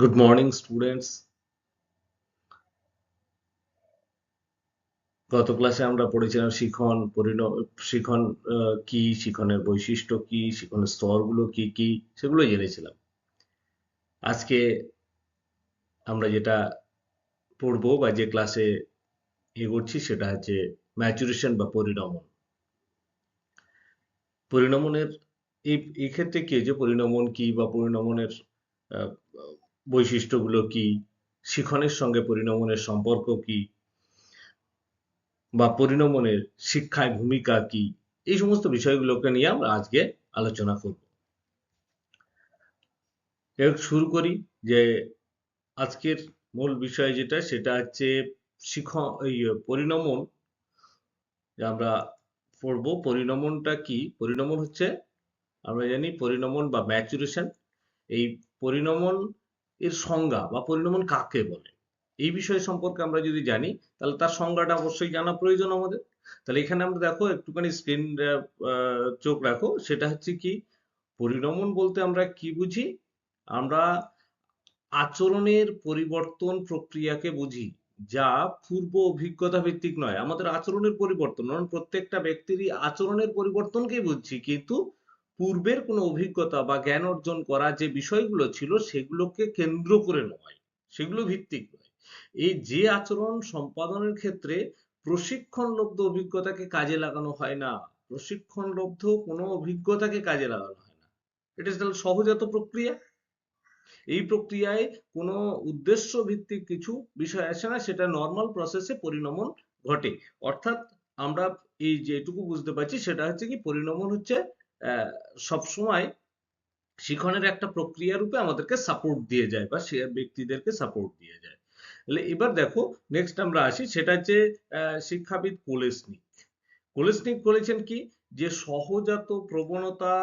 Good morning students. গত ক্লাসে আমরা পড়েছিলাম শিখন কি, শিখনের বৈশিষ্ট্য কি, শিখনের স্তরগুলো কি কি সেগুলো জেনেছিলাম। আজকে আমরা যেটা পড়বো বা যে ক্লাসে এগোচ্ছি সেটা হচ্ছে ম্যাচুরেশন বা পরিণমন। পরিণমনের এই ক্ষেত্রে কি যে পরিণমন কি বা পরিণমনের আহ, বৈশিষ্ট্যগুলো কি, শিখনের সঙ্গে পরিণমনের সম্পর্ক কি, বা পরিণমনের শিক্ষায় ভূমিকা কি, এই সমস্ত বিষয়গুলোকে নিয়ে আমরা আজকে আলোচনা করব। এর শুরু করি যে আজকের মূল বিষয় যেটা সেটা হচ্ছে শিখ এই পরিণমন। যে আমরা পড়বো পরিণমনটা কি। পরিণমন হচ্ছে, আমরা জানি পরিণমন বা ম্যাচুরেশন। এই পরিণমন এর সংজ্ঞা বা পরিণমন কাকে বলে এই বিষয় সম্পর্কে আমরা যদি জানি তাহলে তার সংজ্ঞাটা অবশ্যই জানা প্রয়োজন আমাদের। তাহলে এখানে আমরা দেখো একটুখানি স্ক্রিন চোখ রাখো, সেটা হচ্ছে কি পরিণমন বলতে আমরা কি বুঝি। আমরা আচরণের পরিবর্তন প্রক্রিয়াকে বুঝি যা পূর্ব অভিজ্ঞতা ভিত্তিক নয়। আমাদের আচরণের পরিবর্তন, কারণ প্রত্যেকটা ব্যক্তিরই আচরণের পরিবর্তনকেই বুঝছি, কিন্তু পূর্বের কোনো অভিজ্ঞতা বা জ্ঞান অর্জন করা যে বিষয়গুলো ছিল সেগুলোকে কেন্দ্র করে নয়, সেগুলো ভিত্তিক নয়। এই যে আচরণ সম্পাদনের ক্ষেত্রে প্রশিক্ষণলব্ধ অভিজ্ঞতাকে কাজে লাগানো হয় না, প্রশিক্ষণলব্ধ কোনো অভিজ্ঞতাকে কাজে লাগানো হয় না। এটা সহজাত প্রক্রিয়া। এই প্রক্রিয়ায় কোনো উদ্দেশ্য ভিত্তিক কিছু বিষয় আসে না, সেটা নর্মাল প্রসেসে পরিণমন ঘটে। অর্থাৎ আমরা এই যেটুকু বুঝতে পারছি সেটা হচ্ছে কি পরিণমন হচ্ছে সবসময় শিখনের একটা প্রক্রিয়া রূপে আমাদেরকে সাপোর্ট দিয়ে যায় বা সে ব্যক্তিদেরকে সাপোর্ট দিয়ে যায়। তাহলে এবার দেখো, নেক্সট আমরা আসি, সেটা হচ্ছে শিক্ষাবিদ কোলেসনিক। কোলেসনিক বলেছেন কি যে সহজাত প্রবণতা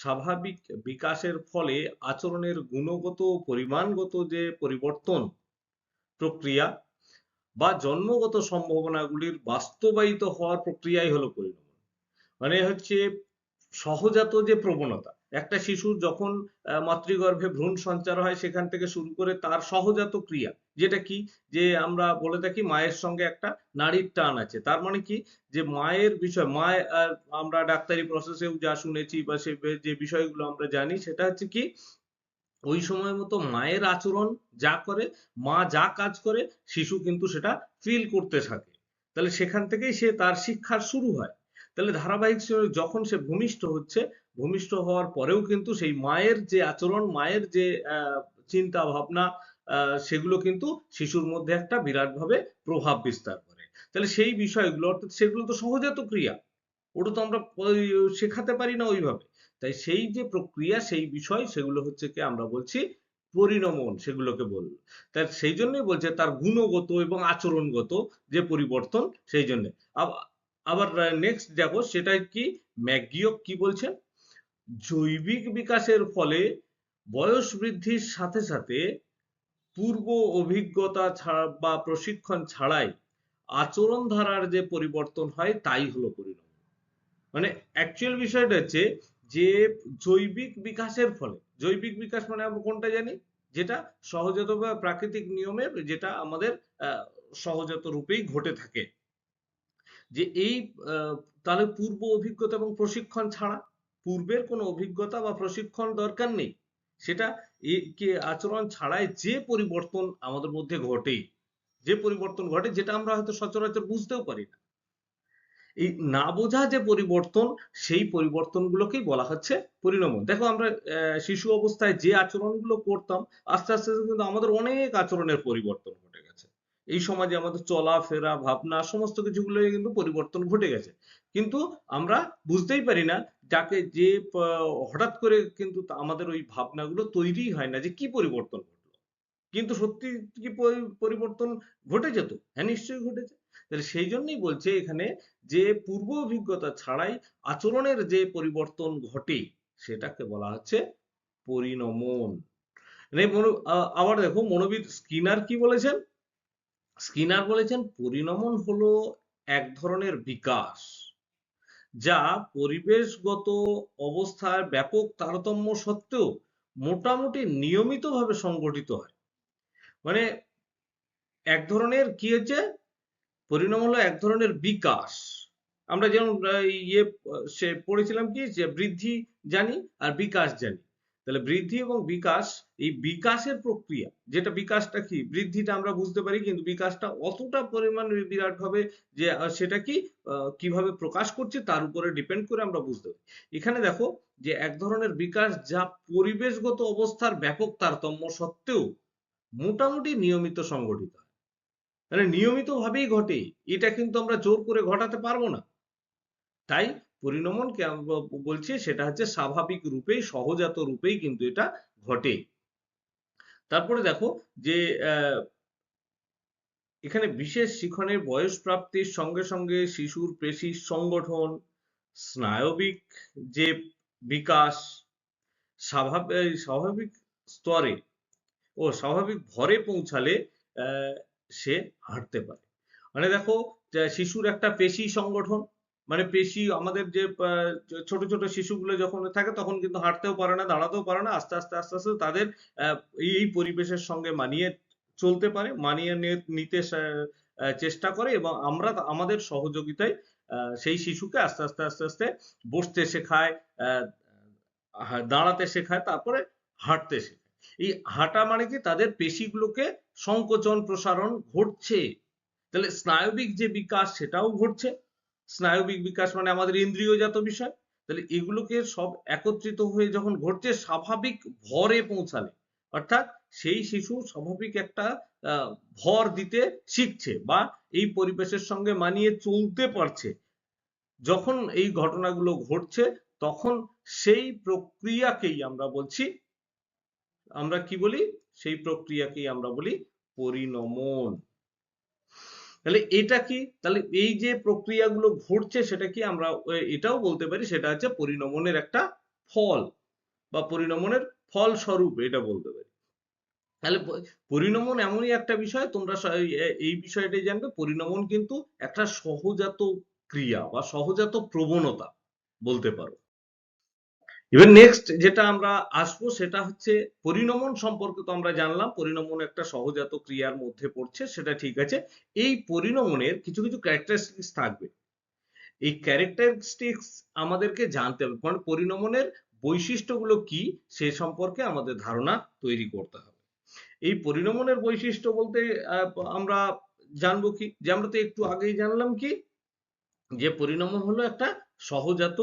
স্বাভাবিক বিকাশের ফলে আচরণের গুণগত ও পরিমাণগত যে পরিবর্তন প্রক্রিয়া বা জন্মগত সম্ভাবনাগুলির বাস্তবায়িত হওয়ার প্রক্রিয়াই হলো পরিণমন। মানে হচ্ছে সহজাত যে প্রবণতা, একটা শিশুর যখন মাতৃগর্ভে ভ্রূণ সঞ্চার হয় সেখান থেকে শুরু করে তার সহজাত ক্রিয়া, যেটা কি যে আমরা বলে থাকি মায়ের সঙ্গে একটা নারীর টান আছে। তার মানে কি যে মায়ের বিষয় মায় আমরা ডাক্তারি প্রসেসেও যা শুনেছি বা সে যে বিষয়গুলো আমরা জানি সেটা হচ্ছে কি ওই সময় মতো মায়ের আচরণ যা করে, মা যা কাজ করে শিশু কিন্তু সেটা ফিল করতে থাকে। তাহলে সেখান থেকেই সে তার শিক্ষার শুরু হয়। তাহলে ধারাবাহিক যখন সে ভূমিষ্ঠ হচ্ছে, ভূমিষ্ঠ হওয়ার পরেও কিন্তু সেই মায়ের যে আচরণ, মায়ের যে চিন্তা ভাবনা, সেগুলো কিন্তু শিশুর মধ্যে একটা বিরাটভাবে প্রভাব বিস্তার করে। তাহলে সেই বিষয়গুলো, অর্থাৎ সেগুলো তো সহজাত ক্রিয়া, ওটা তো আমরা শেখাতে পারি না ওইভাবে। তাই সেই যে প্রক্রিয়া, সেই বিষয়, সেগুলো হচ্ছে কি আমরা বলছি পরিণমন, সেগুলোকে বলবো। তাই সেই জন্যই বলছে তার গুণগত এবং আচরণগত যে পরিবর্তন, সেই জন্য। আবার নেক্সট দেখো সেটা কি ম্যাকগিয়ক কি বলছেন, জৈবিক বিকাশের ফলে বয়স বৃদ্ধির সাথে সাথে পূর্ব অভিজ্ঞতা ছাড়া বা প্রশিক্ষণ ছাড়াই আচরণ ধারার যে পরিবর্তন হয় তাই হলো পরিণমন। মানে অ্যাকচুয়াল বিষয়টা হচ্ছে যে জৈবিক বিকাশের ফলে, জৈবিক বিকাশ মানে আমরা কোনটা জানি, যেটা সহজাত বা প্রাকৃতিক নিয়মে যেটা আমাদের আহ, সহজাত রূপেই ঘটে থাকে। যে এই আহ, তাহলে পূর্ব অভিজ্ঞতা এবং প্রশিক্ষণ ছাড়া, পূর্বের কোনো অভিজ্ঞতা বা প্রশিক্ষণ দরকার নেই, সেটা কে আচরণ ছাড়াই যে পরিবর্তন আমাদের মধ্যে ঘটে, যে পরিবর্তন ঘটে যেটা আমরা হয়তো সচরাচর বুঝতেও পারি না, এই না বোঝা যে পরিবর্তন, সেই পরিবর্তনগুলোকেই বলা হচ্ছে পরিণমন। দেখো আমরা শিশু অবস্থায় যে আচরণগুলো করতাম, আস্তে আস্তে কিন্তু আমাদের অনেক আচরণের পরিবর্তন ঘটে গেছে। এই সমাজে আমাদের চলাফেরা, ভাবনা, সমস্ত কিছুগুলোই কিন্তু পরিবর্তন ঘটে গেছে, কিন্তু আমরা বুঝতেই পারি না। যাকে যে হঠাৎ করে কিন্তু আমাদের ওই ভাবনাগুলো তৈরি হয় না যে কি পরিবর্তন ঘটলো, কিন্তু সত্যি কি পরিবর্তন ঘটে যেত? হ্যাঁ, নিশ্চয়ই ঘটেছে। তাহলে সেই জন্যই বলছে এখানে যে পূর্ব অভিজ্ঞতা ছাড়াই আচরণের যে পরিবর্তন ঘটে সেটাকে বলা হচ্ছে পরিণমন। মানে আবার দেখো মনোবিদ স্কিনার কি বলেছেন। স্কিনার বলেছেন পরিণমন হলো এক ধরনের বিকাশ যা পরিবেশগত অবস্থার ব্যাপক তারতম্য সত্ত্বেও মোটামুটি নিয়মিতভাবে সংগঠিত হয়। মানে এক ধরনের কি হচ্ছে, পরিণাম হলো এক ধরনের বিকাশ। আমরা যেমন সে পড়েছিলাম কি যে বৃদ্ধি জানি আর বিকাশ জানি। তাহলে বৃদ্ধি এবং বিকাশ, এই বিকাশের প্রক্রিয়া, যেটা বিকাশটা কি, বৃদ্ধিটা আমরা বুঝতে পারি কিন্তু বিকাশটা অতটা পরিমাণ বিরাট ভাবে যে সেটা কি কিভাবে প্রকাশ করছে তার উপরে ডিপেন্ড করে আমরা বুঝতে পারি। এখানে দেখো যে এক ধরনের বিকাশ যা পরিবেশগত অবস্থার ব্যাপক তারতম্য সত্ত্বেও মোটামুটি নিয়মিত সংগঠিত হয়। মানে নিয়মিত ভাবেই ঘটে, এটা কিন্তু আমরা জোর করে ঘটাতে পারবো না। তাই পরিণমনকে আমরা বলছি সেটা হচ্ছে স্বাভাবিক রূপেই, সহজাত রূপেই কিন্তু এটা ঘটে। তারপরে দেখো যে এখানে বিশেষ শিখনের বয়স প্রাপ্তির সঙ্গে সঙ্গে শিশুর পেশির সংগঠন, স্নায়বিক যে বিকাশ, স্বাভাবিক স্তরে ও স্বাভাবিক ভরে পৌঁছালে সে হাঁটতে পারে। মানে দেখো যে শিশুর একটা পেশি সংগঠন, মানে পেশি আমাদের যে ছোট ছোট শিশুগুলো যখন থাকে তখন কিন্তু হাঁটতেও পারে না, দাঁড়াতেও পারে না, আস্তে আস্তে আস্তে আস্তে তাদের এই পরিবেশের সঙ্গে মানিয়ে চলতে পারে, মানিয়ে নিতে চেষ্টা করে এবং আমরা আমাদের সহযোগিতায় সেই শিশুকে আস্তে আস্তে আস্তে আস্তে বসতে শেখায়, দাঁড়াতে শেখায়, তারপরে হাঁটতে শেখায়। এই হাঁটা মানে কি তাদের পেশিগুলোকে সংকোচন প্রসারণ ঘটছে। তাহলে স্নায়বিক যে বিকাশ সেটাও ঘটছে। স্নায়বিক বিকাশ মানে আমাদের ইন্দ্রিয়জাত বিষয়। তাহলে এগুলোকে সব একত্রিত হয়ে যখন ঘটছে স্বাভাবিক ভরে পৌঁছালে, অর্থাৎ সেই শিশু স্বাভাবিক একটা ভর দিতে শিখছে বা এই পরিবেশের সঙ্গে মানিয়ে চলতে পারছে, যখন এই ঘটনাগুলো ঘটছে তখন সেই প্রক্রিয়াকেই আমরা বলছি, আমরা কি বলি, সেই প্রক্রিয়াকেই আমরা বলি পরিণমন। তাহলে এটা কি, তাহলে এই যে প্রক্রিয়াগুলো ঘটছে সেটা কি আমরা এটাও বলতে পারি সেটা হচ্ছে পরিণমনের একটা ফল বা পরিণমনের ফলস্বরূপ, এটা বলতে পারি। তাহলে পরিণমন এমনই একটা বিষয়, তোমরা এই বিষয়টাই জানবে, পরিণমন কিন্তু একটা সহজাত ক্রিয়া বা সহজাত প্রবণতা বলতে পারো। এবার নেক্সট যেটা আমরা আসবো সেটা হচ্ছে পরিণমন সম্পর্কে। তো আমরা জানলাম পরিণমন একটা সহজাত ক্রিয়ার মধ্যে পড়ছে, সেটা ঠিক আছে। এই পরিণমনের কিছু কিছু ক্যারেক্টারিস্টিক্স থাকবে, এই ক্যারেক্টারিস্টিক্স আমাদেরকে জানতে হবে, মানে পরিণমনের বৈশিষ্ট্যগুলো কি সে সম্পর্কে আমাদের ধারণা তৈরি করতে হবে। এই পরিণমনের বৈশিষ্ট্য বলতে আমরা জানবো কি, যে আমরা তো একটু আগেই জানলাম কি, যে পরিণমন হলো একটা সহজাত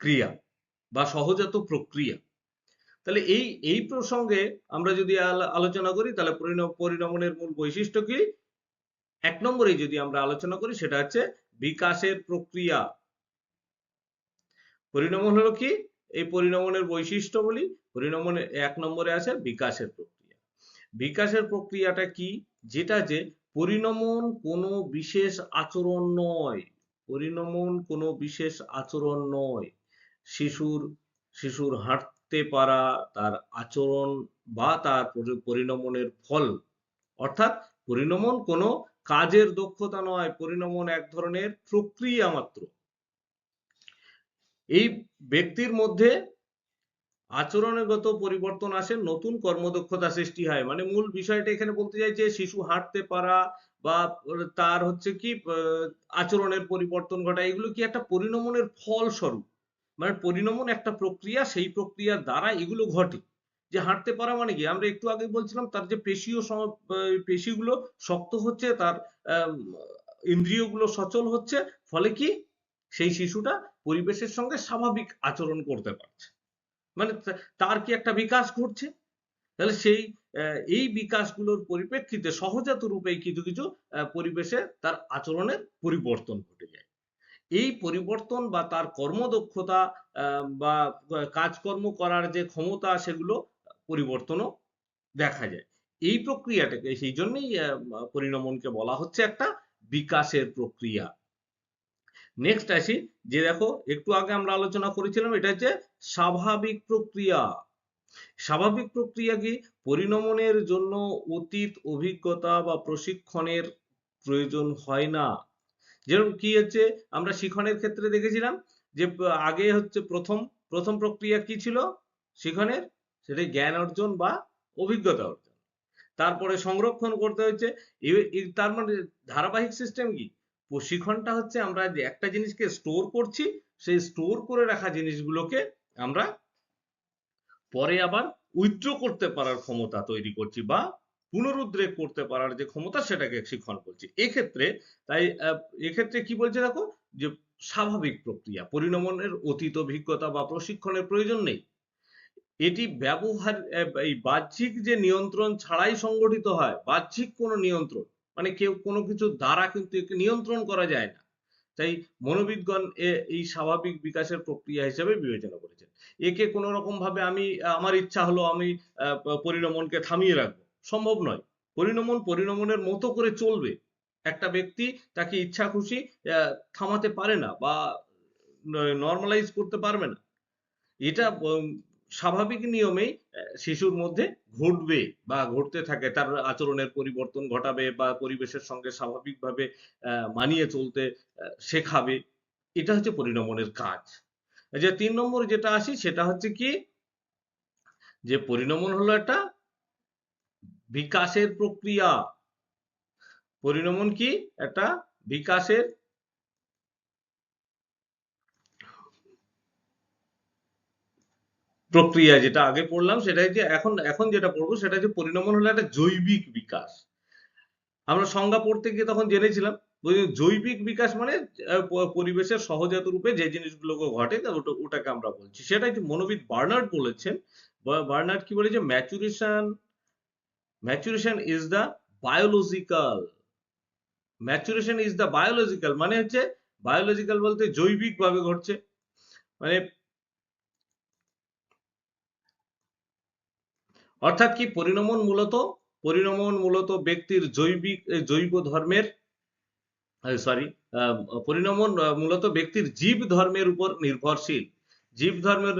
ক্রিয়া বা সহজাত প্রক্রিয়া। তাহলে এই এই প্রসঙ্গে আমরা যদি আলোচনা করি তাহলে পরিণমনের মূল বৈশিষ্ট্য কি, এক নম্বরে যদি আমরা আলোচনা করি সেটা হচ্ছে বিকাশের প্রক্রিয়া। পরিণমন হলো কি, এই পরিণমনের বৈশিষ্ট্য বলি, পরিণমনের এক নম্বরে আছে বিকাশের প্রক্রিয়া। বিকাশের প্রক্রিয়াটা কি, যেটা যে পরিণমন কোনো বিশেষ আচরণ নয়, পরিণমন কোনো বিশেষ আচরণ নয়, শিশুর শিশুর হাঁটতে পারা তার আচরণ বা তার পরিণমনের ফল। অর্থাৎ পরিণমন কোনো কাজের দক্ষতা নয়, পরিণমন এক ধরনের প্রক্রিয়া মাত্র। এই ব্যক্তির মধ্যে আচরণগত পরিবর্তন আসে, নতুন কর্মদক্ষতা সৃষ্টি হয়। মানে মূল বিষয়টা এখানে বলতে চাইছে শিশু হাঁটতে পারা বা তার হচ্ছে কি আচরণের পরিবর্তন ঘটায়, এগুলো কি একটা পরিণমনের ফল স্বরূপ। মানে পরিণমন একটা প্রক্রিয়া, সেই প্রক্রিয়ার দ্বারা এগুলো ঘটে। যে হাঁটতে পারা মানে কি, আমরা একটু আগে বলছিলাম তার যে পেশিগুলো শক্ত হচ্ছে, তার ইন্দ্রিয়গুলো সচল হচ্ছে, ফলে কি সেই শিশুটা পরিবেশের সঙ্গে স্বাভাবিক আচরণ করতে পারছে, মানে তার কি একটা বিকাশ ঘটছে। তাহলে সেই এই বিকাশগুলোর পরিপ্রেক্ষিতে সহজাত রূপেই কিছু কিছু পরিবেশে তার আচরণের পরিবর্তন ঘটে যায়। এই পরিবর্তন বা তার কর্মদক্ষতা বা কাজকর্ম করার যে ক্ষমতা সেগুলো পরিবর্তনও দেখা যায়। এই প্রক্রিয়াটাকে সেই জন্যই পরিণমনকে বলা হচ্ছে একটা বিকাশের প্রক্রিয়া। নেক্সট আসি, যে দেখো একটু আগে আমরা আলোচনা করেছিলাম এটা হচ্ছে স্বাভাবিক প্রক্রিয়া। স্বাভাবিক প্রক্রিয়া কি, পরিণমনের জন্য অতীত অভিজ্ঞতা বা প্রশিক্ষণের প্রয়োজন হয় না। যেরকম কি হচ্ছে, আমরা শিখনের ক্ষেত্রে দেখেছিলাম যে আগে হচ্ছে প্রথম প্রথম প্রক্রিয়া কি ছিল শিখনের, সেটা জ্ঞান অর্জন বা অভিজ্ঞতা অর্জন। তারপরে সংরক্ষণ করতে হচ্ছে। তার মানে ধারাবাহিক সিস্টেম কি? প্রশিক্ষণটা হচ্ছে আমরা যে একটা জিনিসকে স্টোর করছি, সেই স্টোর করে রাখা জিনিসগুলোকে আমরা পরে আবার উইথড্র করতে পারার ক্ষমতা তৈরি করছি, বা পুনরুদ্রেক করতে পারার যে ক্ষমতা, সেটাকে শিক্ষণ বলছি এক্ষেত্রে। তাই এক্ষেত্রে কি বলছে দেখো, যে স্বাভাবিক প্রক্রিয়া, পরিণমনের অতীত অভিজ্ঞতা বা প্রশিক্ষণের প্রয়োজন নেই। এটি ব্যবহার এই বাহ্যিক যে নিয়ন্ত্রণ ছাড়াই সংগঠিত হয়। বাহ্যিক কোনো নিয়ন্ত্রণ মানে কেউ কোনো কিছু দ্বারা কিন্তু একে নিয়ন্ত্রণ করা যায় না। তাই মনোবিদগণ এই স্বাভাবিক বিকাশের প্রক্রিয়া হিসেবে বিবেচনা করেছেন। একে কোনো রকম ভাবে আমি আমার ইচ্ছা হলো আমি পরিণমনকে থামিয়ে রাখবো, সম্ভব নয়। পরিণমন পরিণমনের মতো করে চলবে। একটা ব্যক্তি তাকে ইচ্ছা খুশি থামাতে পারে না, বা নর্মালাইজ করতে পারবে না। এটা স্বাভাবিক নিয়মেই শিশুর মধ্যে ঘটবে বা ঘটতে থাকে। তার আচরণের পরিবর্তন ঘটাবে বা পরিবেশের সঙ্গে স্বাভাবিকভাবে মানিয়ে চলতে শেখাবে। এটা হচ্ছে পরিণমনের কাজ। যে ৩ নম্বর যেটা আসি, সেটা হচ্ছে কি, যে পরিণমন হলো একটা বিকাশের প্রক্রিয়া। পরিণমন কি? একটা বিকাশের প্রক্রিয়া। যেটা আগে পড়লাম সেটা হচ্ছে, এখন এখন যেটা পড়বো সেটা হচ্ছে পরিণমন হলো একটা জৈবিক বিকাশ। আমরা সংজ্ঞা পড়তে গিয়ে তখন জেনেছিলাম জৈবিক বিকাশ মানে পরিবেশের সহজাত রূপে যে জিনিসগুলো ঘটে ওটাকে আমরা বলছি। সেটাই যে মনোবিদ বার্নার্ড বলেছেন। বার্নার্ড কি বলেছে? Maturation is the biological maturation is the biological মানে হচ্ছে, বায়োলজিক্যাল বলতে জৈবিক ভাবে ঘটছে। মানে অর্থাৎ কি, পরিণমন মূলত ব্যক্তির জৈব ধর্মের, সরি, পরিণমন মূলত ব্যক্তির জীব ধর্মের উপর নির্ভরশীল। জীব ধর্মের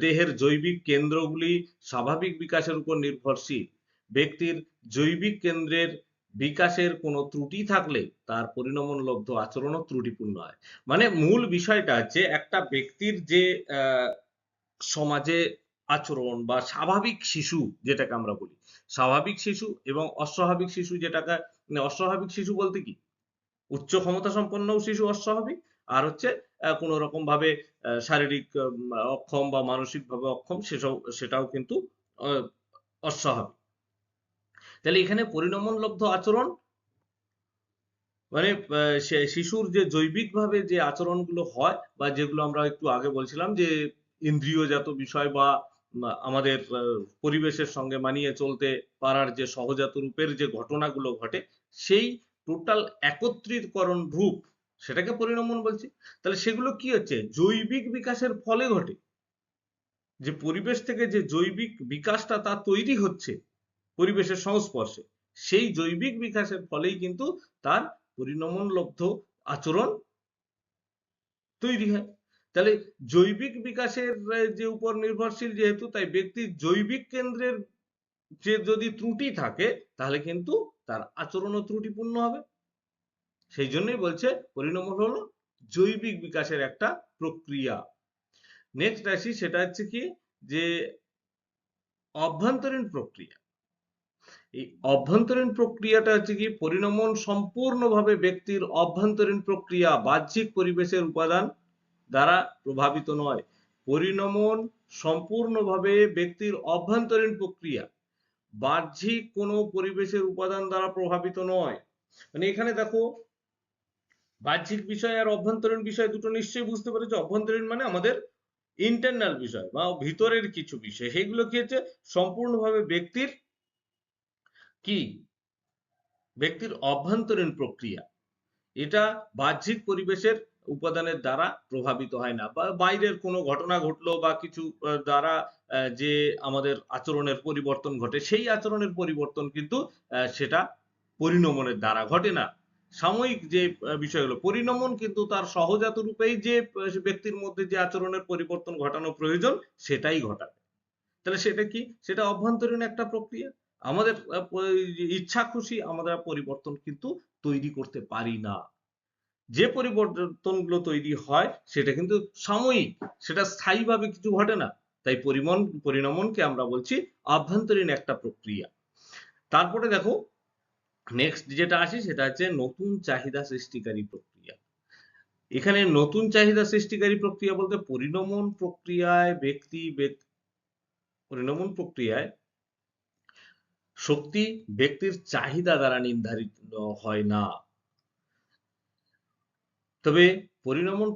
দেহের জৈবিক কেন্দ্রগুলি স্বাভাবিক বিকাশের উপর নির্ভরশীল। ব্যক্তির জৈবিক কেন্দ্রের বিকাশের কোনো ত্রুটি থাকলে তার পরিণমনলব্ধ আচরণও ত্রুটিপূর্ণ হয়। মানে মূল বিষয়টা হচ্ছে, একটা ব্যক্তির যে সমাজে আচরণ বা স্বাভাবিক শিশু যেটাকে আমরা বলি, স্বাভাবিক শিশু এবং অস্বাভাবিক শিশু, যেটাকে অস্বাভাবিক শিশু বলতে কি, উচ্চ ক্ষমতা সম্পন্ন শিশু অস্বাভাবিক, আর হচ্ছে কোন রকম ভাবে শারীরিক অক্ষম বা মানসিক ভাবে অক্ষম, সেটাও কিন্তু আহ, অস্বাভাবিক। তাহলে এখানে পরিণমনলব্ধ আচরণ মানে শিশুর যে জৈবিক ভাবে যে আচরণগুলো হয়, বা যেগুলো আমরা একটু আগে বলছিলাম, যে ইন্দ্রিয়জাত বিষয় বা আমাদের পরিবেশের সঙ্গে মানিয়ে চলতে পারার যে সহজাত রূপের যে ঘটনাগুলো ঘটে, সেই টোটাল একত্রীকরণ রূপ, সেটাকে পরিণমন বলছি। তাহলে সেগুলো কি হচ্ছে? জৈবিক বিকাশের ফলে ঘটে। যে পরিবেশ থেকে যে জৈবিক বিকাশটা তার তৈরি হচ্ছে পরিবেশের সংস্পর্শে, সেই জৈবিক বিকাশের ফলেই কিন্তু তার পরিণমনলব্ধ আচরণ তৈরি হয়। তাহলে জৈবিক বিকাশের যে উপর নির্ভরশীল যেহেতু, তাই ব্যক্তির জৈবিক কেন্দ্রের যে যদি ত্রুটি থাকে, তাহলে কিন্তু তার আচরণও ত্রুটিপূর্ণ হবে। সেই জন্যই বলছে পরিণমন হলো জৈবিক বিকাশের একটা প্রক্রিয়া। নেক্সট আসি, সেটা হচ্ছে কি, যে অভ্যন্তরীণ প্রক্রিয়া। এই অভ্যন্তরীণ প্রক্রিয়াটা হচ্ছে কি, পরিণমন সম্পূর্ণভাবে ব্যক্তির অভ্যন্তরীণ প্রক্রিয়া, বাহ্যিক পরিবেশের উপাদান দ্বারা প্রভাবিত নয়। পরিণমন সম্পূর্ণভাবে ব্যক্তির অভ্যন্তরীণ প্রক্রিয়া, বাহ্যিক কোনো পরিবেশের উপাদান দ্বারা প্রভাবিত নয়। মানে এখানে দেখো, বাহ্যিক বিষয় আর অভ্যন্তরীণ বিষয় দুটো নিশ্চয়ই বুঝতে পেরেছো। অভ্যন্তরীণ মানে আমাদের ইন্টারনাল বিষয় বা ভিতরের কিছু বিষয়, সেগুলো কি হচ্ছে সম্পূর্ণভাবে কি ব্যক্তির অভ্যন্তরীণ প্রক্রিয়া। এটা বাহ্যিক পরিবেশের উপাদানের দ্বারা প্রভাবিত হয় না, বা বাইরের কোনো ঘটনা ঘটলো বা কিছু দ্বারা যে আমাদের আচরণের পরিবর্তন ঘটে, সেই আচরণের পরিবর্তন কিন্তু সেটা পরিণমনের দ্বারা ঘটে না। সাময়িক যে বিষয়গুলো, পরিণমন কিন্তু তার সহজাত রূপেই যে ব্যক্তির মধ্যে যে আচরণের পরিবর্তন ঘটানো প্রয়োজন, সেটাই ঘটাবে। তাহলে সেটা কি? সেটা অভ্যন্তরীণ একটা প্রক্রিয়া। আমাদের ইচ্ছা খুশি আমরা পরিবর্তন কিন্তু তৈরি করতে পারি না। যে পরিবর্তনগুলো তৈরি হয় সেটা কিন্তু সাময়িক, সেটা স্থায়ীভাবে কিছু ঘটে না। তাই পরিণমনকে আমরা বলছি অভ্যন্তরীণ একটা প্রক্রিয়া। তারপরে দেখো নেক্সট যেটা আসি সেটা হচ্ছে নতুন চাহিদা সৃষ্টিকারী প্রক্রিয়া। এখানে নতুন চাহিদা সৃষ্টিকারী প্রক্রিয়া বলতে পরিণমন প্রক্রিয়ায় শক্তি ব্যক্তির চাহিদা দ্বারা নির্ধারিত হয় না, তবে পরিণমন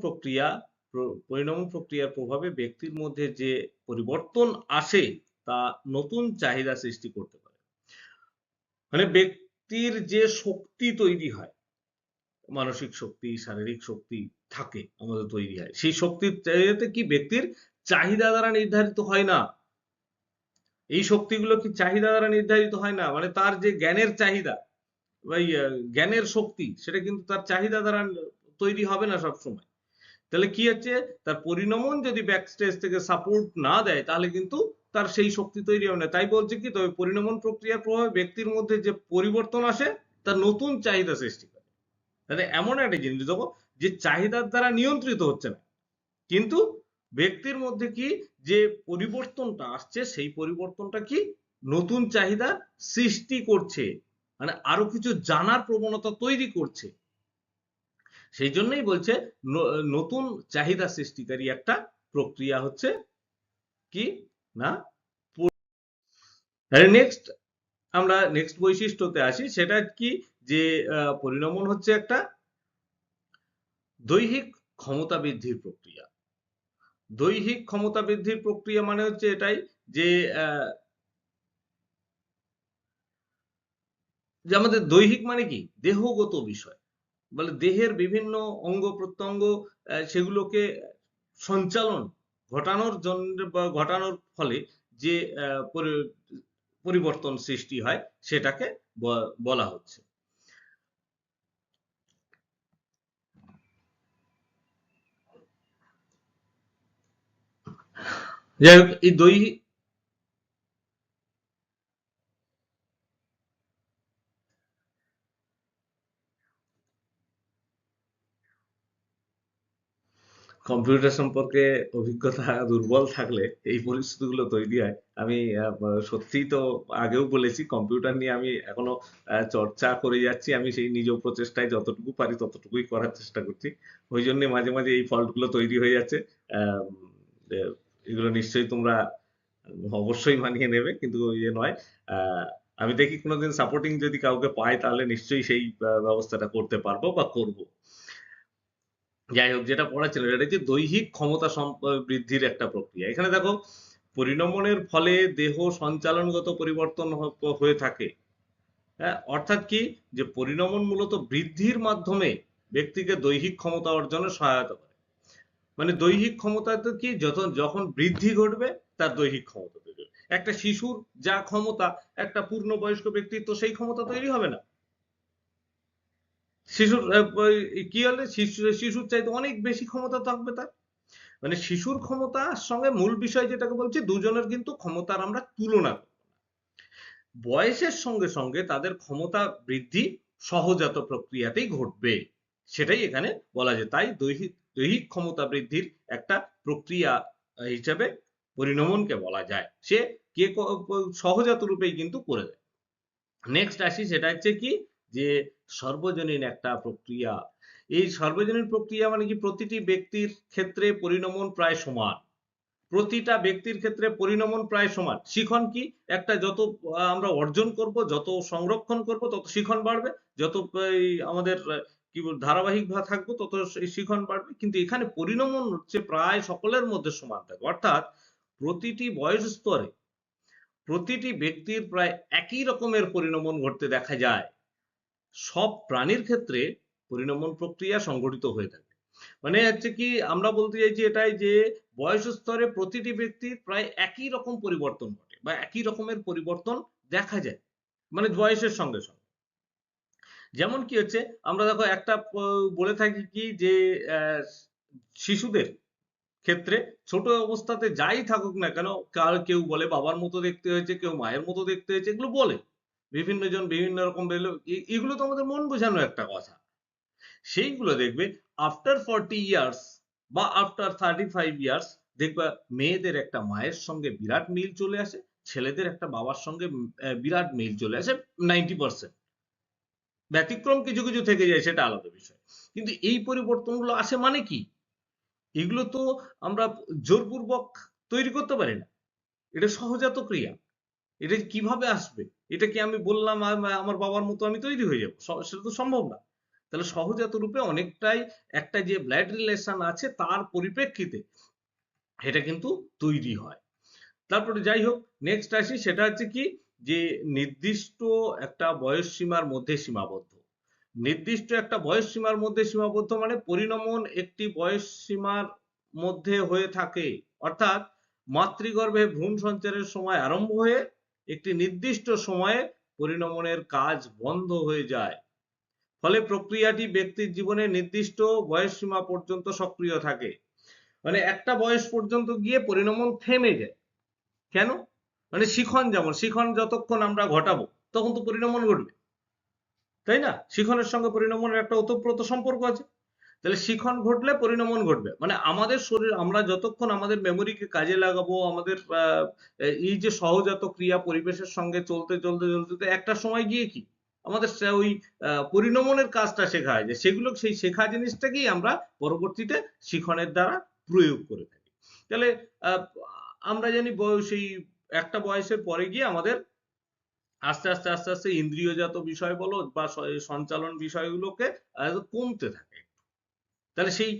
প্রক্রিয়ার প্রভাবে ব্যক্তির মধ্যে যে পরিবর্তন আসে তা নতুন চাহিদা সৃষ্টি করতে পারে। মানে ব্যক্তির যে শক্তি তৈরি হয়, মানসিক শক্তি, শারীরিক শক্তি থাকে আমাদের তৈরি হয়, সেই শক্তির চাইতে কি ব্যক্তির চাহিদা দ্বারা নির্ধারিত হয় না। এই শক্তিগুলো কি চাহিদা দ্বারা নির্ধারিত হয় না, মানে তার যে জ্ঞানের চাহিদা বা জ্ঞানের শক্তি সেটা কিন্তু তার চাহিদা দ্বারা তৈরি হবে না সবসময়। তাহলে কি হচ্ছে, তার পরিণমন যদি ব্যাক স্টেজ থেকে সাপোর্ট না দেয় তাহলে কিন্তু তার সেই শক্তি তৈরি হবে না। তাই বলছে কি, তবে পরিণমন প্রক্রিয়ার প্রভাবে ব্যক্তির মধ্যে যে পরিবর্তন আসে তার নতুন চাহিদা সৃষ্টি করে। তাহলে এমন একটা জিনিস দেখো যে চাহিদার দ্বারা নিয়ন্ত্রিত হচ্ছে না, কিন্তু ব্যক্তির মধ্যে কি যে পরিবর্তনটা আসছে সেই পরিবর্তনটা কি নতুন চাহিদা সৃষ্টি করছে, মানে আরো কিছু জানার প্রবণতা তৈরি করছে। সেই জন্যই বলছে নতুন চাহিদা সৃষ্টিকারী একটা প্রক্রিয়া হচ্ছে কি না। নেক্সট আমরা নেক্সট বৈশিষ্ট্যতে আসি, সেটা কি যে পরিণমন হচ্ছে একটা দৈহিক ক্ষমতা বৃদ্ধির প্রক্রিয়া। দৈহিক ক্ষমতা বৃদ্ধির প্রক্রিয়া মানে হচ্ছে এটাই যে যে আমাদের দৈহিক মানে কি দেহগত বিষয়, বলে দেহের বিভিন্ন অঙ্গ প্রত্যঙ্গ সেগুলোকে সঞ্চালন ঘটানোর জন্য বা ঘটানোর ফলে যে পরিবর্তন সৃষ্টি হয় সেটাকে বলা হচ্ছে। যাই হোক, এই দৈহিক কম্পিউটার সম্পর্কে অভিজ্ঞতা দুর্বল থাকলে এই পরিস্থিতিগুলো তৈরি হয়। আমি সত্যিই তো আগেও বলেছি কম্পিউটার নিয়ে আমি এখনো চর্চা করে যাচ্ছি। আমি সেই নিজ প্রচেষ্টায় যতটুকু পারি ততটুকুই করার চেষ্টা করছি। ওই জন্য মাঝে মাঝে এই ফল্টগুলো তৈরি হয়ে যাচ্ছে। আহ, আহ, এগুলো নিশ্চয়ই তোমরা অবশ্যই মানিয়ে নেবে, কিন্তু ইয়ে নয়। আহ, আমি দেখি কোনোদিন সাপোর্টিং যদি কাউকে পাই তাহলে নিশ্চয়ই সেই ব্যবস্থাটা করতে পারবো বা করব। যাই হোক, যেটা পড়াচ্ছিল সেটা হচ্ছে দৈহিক ক্ষমতা বৃদ্ধির একটা প্রক্রিয়া। এখানে দেখো পরিণমনের ফলে দেহ সঞ্চালনগত পরিবর্তন হয়ে থাকে। হ্যাঁ, অর্থাৎ কি যে পরিণমন মূলত বৃদ্ধির মাধ্যমে ব্যক্তিকে দৈহিক ক্ষমতা অর্জনে সহায়তা করে। মানে দৈহিক ক্ষমতা তো কি, যখন বৃদ্ধি ঘটবে তার দৈহিক ক্ষমতা তৈরি হবে। একটা শিশুর যা ক্ষমতা একটা পূর্ণবয়স্ক ব্যক্তির তো সেই ক্ষমতা তৈরি হবে না। শিশুর কি হলে শিশুর চাইতে অনেক বেশি ক্ষমতা থাকবে তার। মানে শিশুর ক্ষমতার সঙ্গে মূল বিষয় যেটাকে বলছি, দুজনের কিন্তু ক্ষমতার আমরা তুলনা করব। বয়সের সঙ্গে সঙ্গে তাদের ক্ষমতা বৃদ্ধি সহজাত প্রক্রিয়াতেই ঘটবে, সেটাই এখানে বলা যায়। তাই দৈহিক দৈহিক ক্ষমতা বৃদ্ধির একটা প্রক্রিয়া হিসেবে পরিণমনকে বলা যায়। সে কে সহজাত রূপেই কিন্তু করে দেয়। নেক্সট আসি, সেটা হচ্ছে কি যে সর্বজনীন একটা প্রক্রিয়া। এই সর্বজনীন প্রক্রিয়া মানে কি, প্রতিটি ব্যক্তির ক্ষেত্রে পরিণমন প্রায় সমান। প্রতিটা ব্যক্তির ক্ষেত্রে পরিণমন প্রায় সমান। শিখন কি, একটা যত আমরা অর্জন করব, যত সংরক্ষণ করব তত শিখন বাড়বে, যত আমাদের কি বল ধারাবাহিক ভাবে থাকবো তত শিখন বাড়বে। কিন্তু এখানে পরিণমন হচ্ছে প্রায় সকলের মধ্যে সমান থাকে, অর্থাৎ প্রতিটি বয়স স্তরে প্রতিটি ব্যক্তির প্রায় একই রকমের পরিণমন ঘটতে দেখা যায়। সব প্রাণীর ক্ষেত্রে পরিণমন প্রক্রিয়া সংঘটিত হয়ে থাকে। মানে হচ্ছে কি, আমরা বলতে চাইছি এটাই যে বয়স স্তরে প্রতিটি ব্যক্তির প্রায় একই রকম পরিবর্তন ঘটে বা একই রকমের পরিবর্তন দেখা যায়, মানে বয়সের সঙ্গে সঙ্গে। যেমন কি হচ্ছে, আমরা দেখো একটা বলে থাকি কি যে শিশুদের ক্ষেত্রে ছোট অবস্থাতে যাই থাকুক না কেন, কেউ বলে বাবার মতো দেখতে হয়েছে, কেউ মায়ের মতো দেখতে হয়েছে, এগুলো বলে বিভিন্ন জন বিভিন্ন রকম বলে। এগুলো তো আমাদের মন বোঝানো একটা কথা। সেইগুলো দেখবে আফটার 40 ইয়ার্স বা আফটার 35 ইয়ার্স দেখবা মেয়েদের একটা মায়ের সঙ্গে বিরাট মিল চলে আসে, ছেলেদের একটা বাবার সঙ্গে বিরাট মিল চলে আসে 90%। ব্যতিক্রম কিছু কিছু থেকে যায়, সেটা আলাদা বিষয়। কিন্তু এই পরিবর্তনগুলো আসে মানে কি? এগুলো তো আমরা জোরপূর্বক তৈরি করতে পারি না। এটা সহজাত ক্রিয়া। এটা কিভাবে আসবে? এটা কি আমি বললাম আমার বাবার মতো আমি তৈরি হয়ে যাবো? সেটা তো সম্ভব না। তাহলে সহজাত রূপে অনেকটাই একটা যে ব্লাড রিলেশন আছে তার পরিপ্রেক্ষিতে এটা কিন্তু তৈরি হয়। তারপরে যাই হোক, নেক্সট আসি, সেটা হচ্ছে কি যে নির্দিষ্ট একটা বয়স সীমার মধ্যে সীমাবদ্ধ। নির্দিষ্ট একটা বয়স সীমার মধ্যে সীমাবদ্ধ মানে পরিণমন একটি বয়স সীমার মধ্যে হয়ে থাকে। অর্থাৎ মাতৃগর্ভে ভ্রূণ সঞ্চারের সময় আরম্ভ হয়ে একটি নির্দিষ্ট সময়ে পরিণমনের কাজ বন্ধ হয়ে যায়। ফলে প্রক্রিয়াটি ব্যক্তির জীবনে নির্দিষ্ট বয়স সীমা পর্যন্ত সক্রিয় থাকে। মানে একটা বয়স পর্যন্ত গিয়ে পরিণমন থেমে যায়। কেন? মানে শিখন, যেমন শিখন যতক্ষণ আমরা ঘটাবো তখন তো পরিণমন ঘটবে, তাই না? শিখনের সঙ্গে পরিণমনের একটা ওতপ্রোত সম্পর্ক আছে। তাহলে শিখন ঘটলে পরিণমন ঘটবে, মানে আমাদের শরীর আমরা যতক্ষণ আমাদের মেমোরিকে কাজে লাগাবো, আমাদের এই যে সহজাত ক্রিয়া পরিবেশের সঙ্গে চলতে চলতে চলতে চলতে একটা সময় গিয়ে কি আমাদের ওই পরিণমনের কাজটা শেখা হয়, যে সেগুলো সেই শেখা জিনিসটাকেই আমরা পরবর্তীতে শিখনের দ্বারা প্রয়োগ করে থাকি। তাহলে আহ, আমরা জানি সেই একটা বয়সের পরে গিয়ে আমাদের আস্তে আস্তে আস্তে আস্তে ইন্দ্রিয়জাত বিষয় বলো বা সঞ্চালন বিষয়গুলোকে কমতে থাকে। তাহলে সেই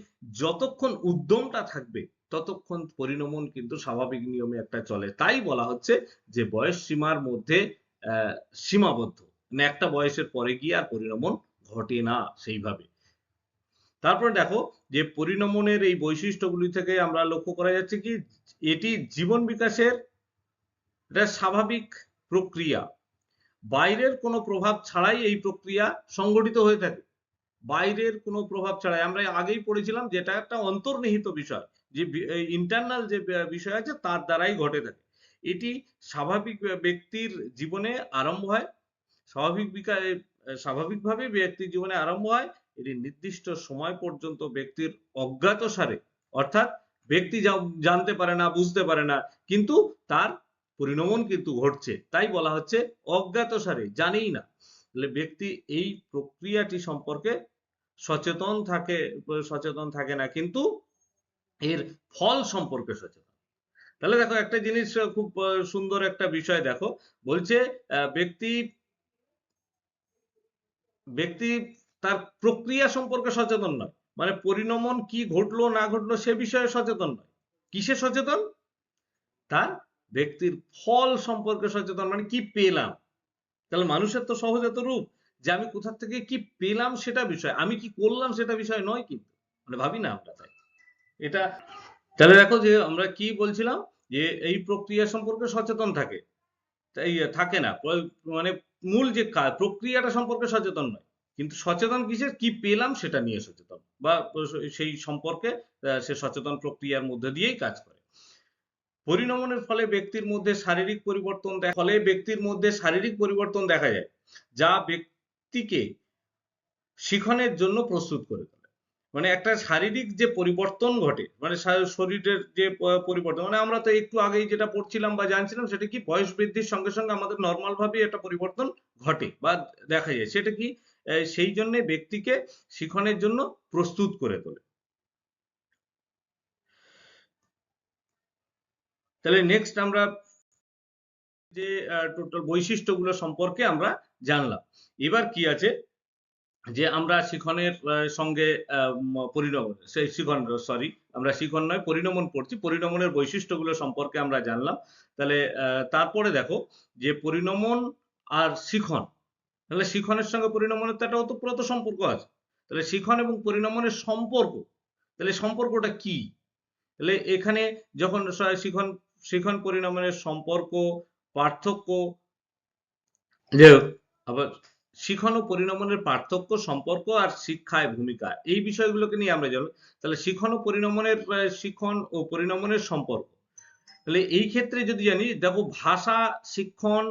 যতক্ষণ উদ্যমটা থাকবে ততক্ষণ পরিণমন কিন্তু স্বাভাবিক নিয়মে একটা চলে। তাই বলা হচ্ছে যে বয়স সীমার মধ্যে আহ, সীমাবদ্ধ, মানে একটা বয়সের পরে গিয়ে আর পরিণমন ঘটে না সেইভাবে। তারপরে দেখো যে পরিণমনের এই বৈশিষ্ট্যগুলি থেকে আমরা লক্ষ্য করা যাচ্ছে কি এটি জীবন বিকাশের একটা স্বাভাবিক প্রক্রিয়া। বাইরের কোনো প্রভাব ছাড়াই এই প্রক্রিয়া সংগঠিত হয়ে থাকে। বাইরের কোনো প্রভাব ছাড়াই, আমরা আগেই পড়েছিলাম যেটা একটা অন্তর্নিহিত বিষয়, যে ইন্টারনাল যে বিষয় আছে তার দ্বারাই ঘটে থাকে। এটি স্বাভাবিক ব্যক্তির জীবনে আরম্ভ হয়, স্বাভাবিক স্বাভাবিকভাবে ব্যক্তির জীবনে আরম্ভ হয়। এটি নির্দিষ্ট সময় পর্যন্ত ব্যক্তির অজ্ঞাতসারে, অর্থাৎ ব্যক্তি জানতে পারে না, বুঝতে পারে না, কিন্তু তার পরিণমন কিন্তু ঘটছে। তাই বলা হচ্ছে অজ্ঞাতসারে, জানেই না। তাহলে ব্যক্তি এই প্রক্রিয়াটি সম্পর্কে সচেতন থাকে, সচেতন থাকে না, কিন্তু এর ফল সম্পর্কে সচেতন। তাহলে দেখো একটা জিনিস খুব সুন্দর একটা বিষয় দেখো, বলছে ব্যক্তি ব্যক্তি তার প্রক্রিয়া সম্পর্কে সচেতন নয়, মানে পরিণমন কি ঘটলো না ঘটলো সে বিষয়ে সচেতন নয়। কিসে সচেতন? তার ব্যক্তির ফল সম্পর্কে সচেতন, মানে কি পেলাম। তাহলে মানুষের তো সহজাত রূপ যে আমি কোথা থেকে কি পেলাম সেটা বিষয়, আমি কি করলাম সেটা বিষয় নয়, কিন্তু মানে ভাবি না আমরা, তাই এটা। তাহলে দেখো যে আমরা কি বলছিলাম, যে এই প্রক্রিয়া সম্পর্কে সচেতন থাকে, তাই থাকে না মানে মূল যে প্রক্রিয়াটা সম্পর্কে সচেতন নয়, কিন্তু সচেতন কিসের, কি পেলাম সেটা নিয়ে সচেতন, বা সেই সম্পর্কে সে সচেতন প্রক্রিয়ার মধ্যে দিয়েই কাজ করে। পরিণমনের ফলে ব্যক্তির মধ্যে শারীরিক পরিবর্তন ফলে ব্যক্তির মধ্যে শারীরিক পরিবর্তন দেখা যায়, যা ব্যক্তিকে শিখনের জন্য প্রস্তুত করে তোলে। মানে একটা শারীরিক যে পরিবর্তন ঘটে, মানে শরীরের যে পরিবর্তন, মানে আমরা তো একটু আগেই যেটা পড়ছিলাম বা জানছিলাম সেটা কি বয়স বৃদ্ধির সঙ্গে সঙ্গে আমাদের নর্মাল ভাবে একটা পরিবর্তন ঘটে বা দেখা যায়, সেটা কি সেই জন্য ব্যক্তিকে শিখনের জন্য প্রস্তুত করে তোলে। তাহলে নেক্সট আমরা যে টোটাল বৈশিষ্ট্যগুলো সম্পর্কে আমরা জানলাম। এবার কি আছে যে আমরা শিখনের সঙ্গে পরিণমন, সেই শিখন, সরি, আমরা শিখন নয় পরিণমন পড়ছি, পরিণমনের বৈশিষ্ট্যগুলো সম্পর্কে আমরা জানলাম। তাহলে তারপরে দেখো যে পরিণমন আর শিখন, তাহলে শিখনের সঙ্গে পরিণমনের তো একটা ওতপ্রোত সম্পর্ক আছে। তাহলে শিখন এবং পরিণমনের সম্পর্ক, তাহলে সম্পর্কটা কি? তাহলে এখানে যখন শিখন শিখন পরিণমনের সম্পর্ক, পার্থক্য, যে আবার শিখন ও পরিণমনের পার্থক্য, সম্পর্ক আর শিক্ষায় ভূমিকা, এই বিষয়গুলোকে নিয়ে আমরা জানবো। তাহলে শিখন ও পরিণমনের সম্পর্ক, তাহলে এই ক্ষেত্রে যদি জানি, দেখো ভাষা শিক্ষণ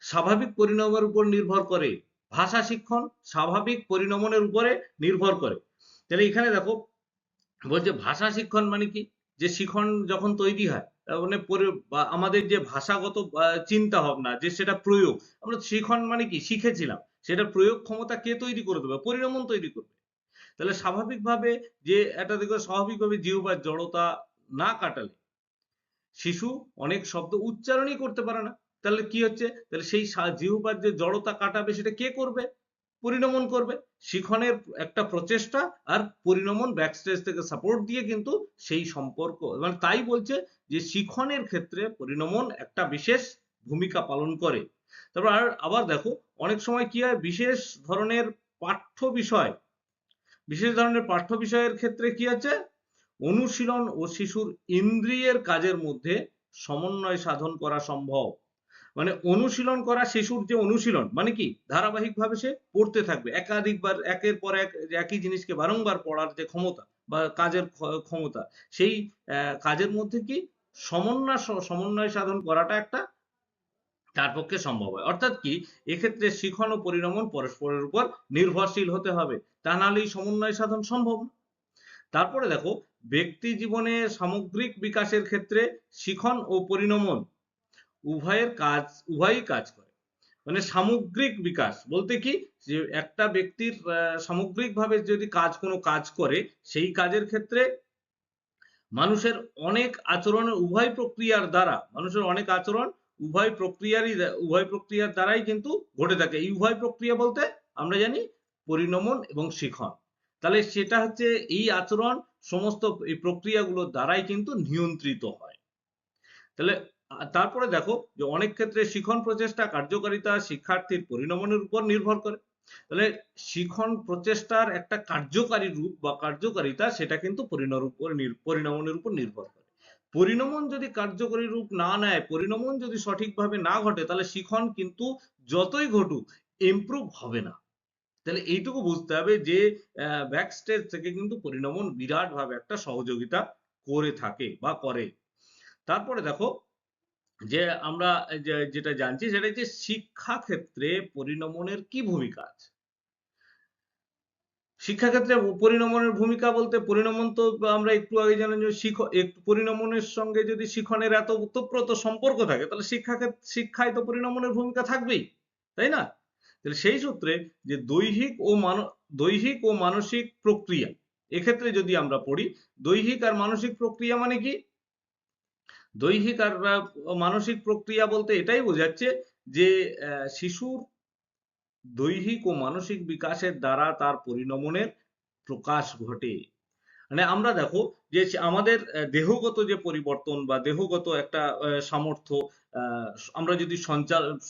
স্বাভাবিক পরিণামের উপর নির্ভর করে। ভাষা শিক্ষণ স্বাভাবিক পরিণমনের উপরে নির্ভর করে। তাহলে এখানে দেখো বলছে ভাষা শিক্ষণ মানে কি, যে শিখন যখন তৈরি হয় মানে আমাদের যে ভাষাগত চিন্তা ভাবনা, যে সেটা প্রয়োগ, আমরা শিখন মানে কি শিখেছিলাম, সেটা প্রয়োগ ক্ষমতা কে তৈরি করে দেবে? পরিণমন তৈরি করবে। তাহলে স্বাভাবিকভাবে যে একটা দেখবে, স্বাভাবিকভাবে জিহ্বার জড়তা না কাটালে শিশু অনেক শব্দ উচ্চারণই করতে পারে না। তাহলে কি হচ্ছে? তাহলে সেই জিহ্বার যে জড়তা কাটাবে সেটা কে করবে? পরিণমন করবে। শিখনের একটা প্রচেষ্টা আর পরিণমন ব্যাকস্টেজ থেকে সাপোর্ট দিয়ে কিন্তু সেই সম্পর্ক, মানে তাই বলছে যে শিখনের ক্ষেত্রে পরিণমন একটা বিশেষ ভূমিকা পালন করে। তারপর আবার দেখো, অনেক সময় কি হয়, বিশেষ ধরনের পাঠ্য বিষয়ের ক্ষেত্রে কি আছে, অনুশীলন ও শিশুর ইন্দ্রিয়ের কাজের মধ্যে সমন্বয় সাধন করা সম্ভব। মানে অনুশীলন করা, শিশুর যে অনুশীলন মানে কি, ধারাবাহিকভাবে সে পড়তে থাকবে, একাধিকবার একের পর এক একই জিনিসকে বারংবার পড়ার যে ক্ষমতা বা কাজের ক্ষমতা, সেই কাজের মধ্যে কি সমন্বয় সাধন করাটা একটা তার পক্ষে সম্ভব হয়। অর্থাৎ কি, এক্ষেত্রে শিখন ও পরিণমন পরস্পরের উপর নির্ভরশীল হতে হবে, তা নাহলে এই সমন্বয় সাধন সম্ভব না। তারপরে দেখো, ব্যক্তি জীবনে সামগ্রিক বিকাশের ক্ষেত্রে শিখন ও পরিণমন উভয়ই কাজ করে। মানে সামগ্রিক বিকাশ বলতে কি, যে একটা ব্যক্তির সামগ্রিকভাবে যদি কোনো কাজ করে, সেই কাজের ক্ষেত্রে মানুষের অনেক আচরণের উভয় প্রক্রিয়ার দ্বারা মানুষের অনেক আচরণ উভয় প্রক্রিয়ার দ্বারাই কিন্তু ঘটে থাকে। এই উভয় প্রক্রিয়া বলতে আমরা জানি পরিণমন এবং শিখন। তাহলে সেটা হচ্ছে এই আচরণ সমস্ত এই প্রক্রিয়াগুলোর দ্বারাই কিন্তু নিয়ন্ত্রিত হয়। তাহলে তারপরে দেখো যে অনেক ক্ষেত্রে শিখন প্রচেষ্টা কার্যকারিতা শিক্ষার্থীর পরিণমনের উপর নির্ভর করে। তাহলে শিখন প্রচেষ্টার একটা কার্যকারী রূপ বা কার্যকারিতা, সেটা কিন্তু পরিণমনের উপর নির্ভর করে। পরিণমন যদি কার্যকরী রূপ না নেয়, পরিণমন যদি সঠিকভাবে না ঘটে, তাহলে শিখন কিন্তু যতই ঘটুক ইমপ্রুভ হবে না। তাহলে এইটুকু বুঝতে হবে যে ব্যাক স্টেজ থেকে কিন্তু পরিণমন বিরাট ভাবে একটা সহযোগিতা করে থাকে বা করে। তারপরে দেখো যে আমরা যেটা জানছি সেটা হচ্ছে শিক্ষা ক্ষেত্রে পরিণমনের কি ভূমিকা আছে। শিক্ষাক্ষেত্রে পরিণমনের ভূমিকা বলতে, পরিণমন তো আমরা একটু আগে জানলাম যে একটু পরিণমনের সঙ্গে যদি শিখনের এত ওতপ্রোত সম্পর্ক থাকে, তাহলে শিক্ষায় তো পরিণমনের ভূমিকা থাকবেই, তাই না? তাহলে সেই সূত্রে যে দৈহিক ও মানসিক প্রক্রিয়া, এক্ষেত্রে যদি আমরা পড়ি, দৈহিক আর মানসিক প্রক্রিয়া মানে কি, দৈহিক আর মানসিক প্রক্রিয়া বলতে এটাই বোঝাচ্ছে যে শিশুর দৈহিক ও মানসিক বিকাশের দ্বারা তার পরিণমনের প্রকাশ ঘটে। মানে আমরা দেখো যে আমাদের দেহগত যে পরিবর্তন বা দেহগত একটা সামর্থ্য, আহ, আমরা যদি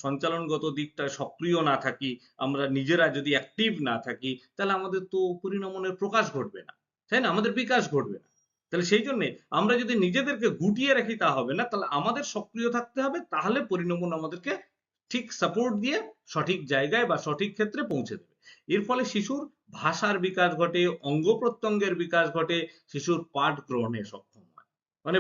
সঞ্চালনগত দিকটা সক্রিয় না থাকি, আমরা নিজেরা যদি অ্যাক্টিভ না থাকি, তাহলে আমাদের তো পরিণমনের প্রকাশ ঘটবে না, তাই না? আমাদের বিকাশ ঘটবে না। তাহলে সেই জন্য আমরা যদি নিজেদেরকে গুটিয়ে রাখি তা হবে না, তাহলে আমাদের সক্রিয় থাকতে হবে, তাহলে পরিণমন আমাদেরকে ঠিক সাপোর্ট দিয়ে সঠিক জায়গায় বা সঠিক ক্ষেত্রে পৌঁছে দেবে। এর ফলে শিশুর ভাষার বিকাশ ঘটে, অঙ্গ প্রত্যঙ্গের বিকাশ ঘটে, শিশুর পাঠ গ্রহণে সক্ষম হয়, মানে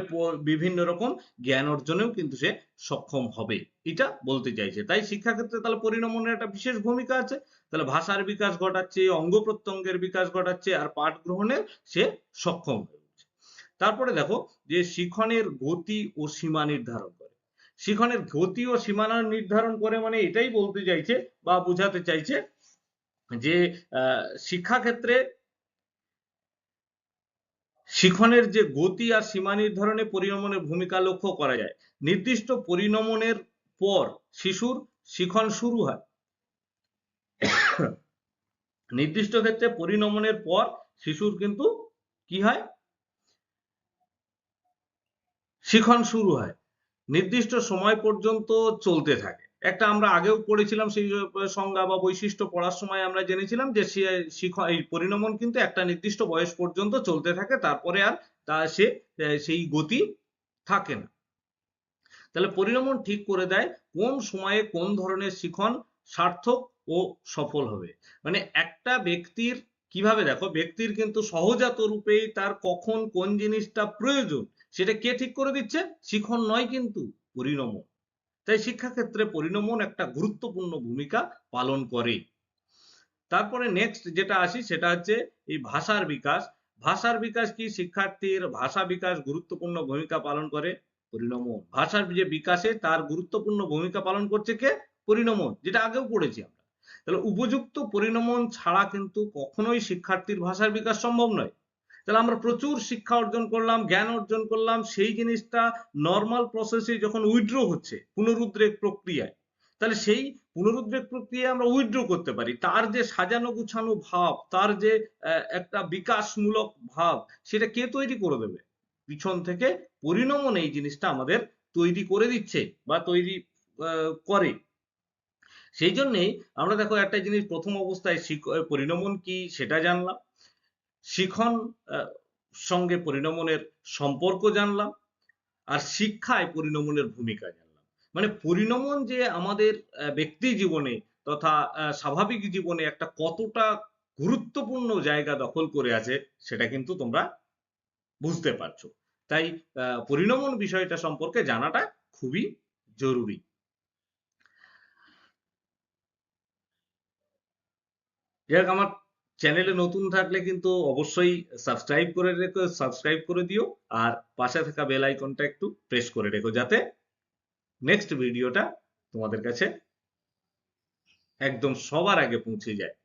বিভিন্ন রকম জ্ঞান অর্জনেও কিন্তু সে সক্ষম হবে, এটা বলতে চাইছে। তাই শিক্ষাক্ষেত্রে তাহলে পরিণমনের একটা বিশেষ ভূমিকা আছে। তাহলে ভাষার বিকাশ ঘটাচ্ছে, অঙ্গ প্রত্যঙ্গের বিকাশ ঘটাচ্ছে, আর পাঠ গ্রহণে সে সক্ষম হয়ে উঠছে। তারপরে দেখো যে শিখনের গতি ও সীমা নির্ধারণ করে। শিখনের গতি ও সীমানা নির্ধারণ করে মানে এটাই বলতে চাইছে বা বোঝাতে চাইছে যে শিক্ষাক্ষেত্রে শিখনের যে গতি আর সীমা নির্ধারণে পরিণমনের ভূমিকা লক্ষ্য করা যায়। নির্দিষ্ট পরিণমনের পর শিশুর শিখন শুরু হয়। নির্দিষ্ট ক্ষেত্রে পরিণমনের পর শিশুর কিন্তু কি হয়, শিখন শুরু হয়, নির্দিষ্ট সময় পর্যন্ত চলতে থাকে। একটা আমরা আগেও পড়েছিলাম সেই সংজ্ঞা বা বৈশিষ্ট্য পড়ার সময় আমরা জেনেছিলাম যে এই পরিণমন কিন্তু একটা নির্দিষ্ট বয়স পর্যন্ত চলতে থাকে, তারপরে আর সেই গতি থাকে না। তাহলে পরিণমন ঠিক করে দেয় কোন সময়ে কোন ধরনের শিখন সার্থক ও সফল হবে। মানে একটা ব্যক্তির কিভাবে, দেখো ব্যক্তির কিন্তু সহজাত রূপেই তার কখন কোন জিনিসটা প্রয়োজন সেটা কে ঠিক করে দিচ্ছে? শিখন নয়, কিন্তু পরিণমন। তাই শিক্ষাক্ষেত্রে পরিণমন একটা গুরুত্বপূর্ণ ভূমিকা পালন করে। তারপরে নেক্সট যেটা আসি সেটা হচ্ছে এই ভাষার বিকাশ। ভাষার বিকাশ কি, শিক্ষার্থীর ভাষা বিকাশ গুরুত্বপূর্ণ ভূমিকা পালন করে। পরিণমন। ভাষার যে বিকাশে তার গুরুত্বপূর্ণ ভূমিকা পালন করছে কে? পরিণমন, যেটা আগেও পড়েছি আমরা। তাহলে উপযুক্ত পরিণমন ছাড়া কিন্তু কখনোই শিক্ষার্থীর ভাষার বিকাশ সম্ভব নয়। তাহলে আমরা প্রচুর শিক্ষা অর্জন করলাম, জ্ঞান অর্জন করলাম, সেই জিনিসটা নর্মাল প্রসেসে যখন উইথড্র হচ্ছে পুনরুদ্রেক প্রক্রিয়ায়, তাহলে সেই পুনরুদ্রেক প্রক্রিয়ায় আমরা উইথড্র করতে পারি। তার যে সাজানো গুছানো ভাব, তার যে একটা বিকাশমূলক ভাব, সেটা কে তৈরি করে দেবে? পিছন থেকে পরিণমন এই জিনিসটা আমাদের তৈরি করে দিচ্ছে বা তৈরি করে। সেই জন্যেই আমরা দেখো একটা জিনিস প্রথম অবস্থায় পরিণমন কি সেটা জানলাম, শিখন সঙ্গে পরিণমনের সম্পর্ক জানলাম, আর শিক্ষায় পরিণমনের ভূমিকা জানলাম। মানে পরিণমন যে আমাদের ব্যক্তি জীবনে তথা স্বাভাবিক জীবনে একটা কতটা গুরুত্বপূর্ণ জায়গা দখল করে আছে সেটা কিন্তু তোমরা বুঝতে পারছো। তাই পরিণমন বিষয়টা সম্পর্কে জানাটা খুবই জরুরি। যাই হোক, আমার চ্যানেলে নতুন থাকলে কিন্তু অবশ্যই সাবস্ক্রাইব করে দিও, আর পাশে থাকা বেল আইকনটা একটু প্রেস করে রেখো, যাতে নেক্সট ভিডিওটা তোমাদের কাছে একদম সবার আগে পৌঁছে যায়।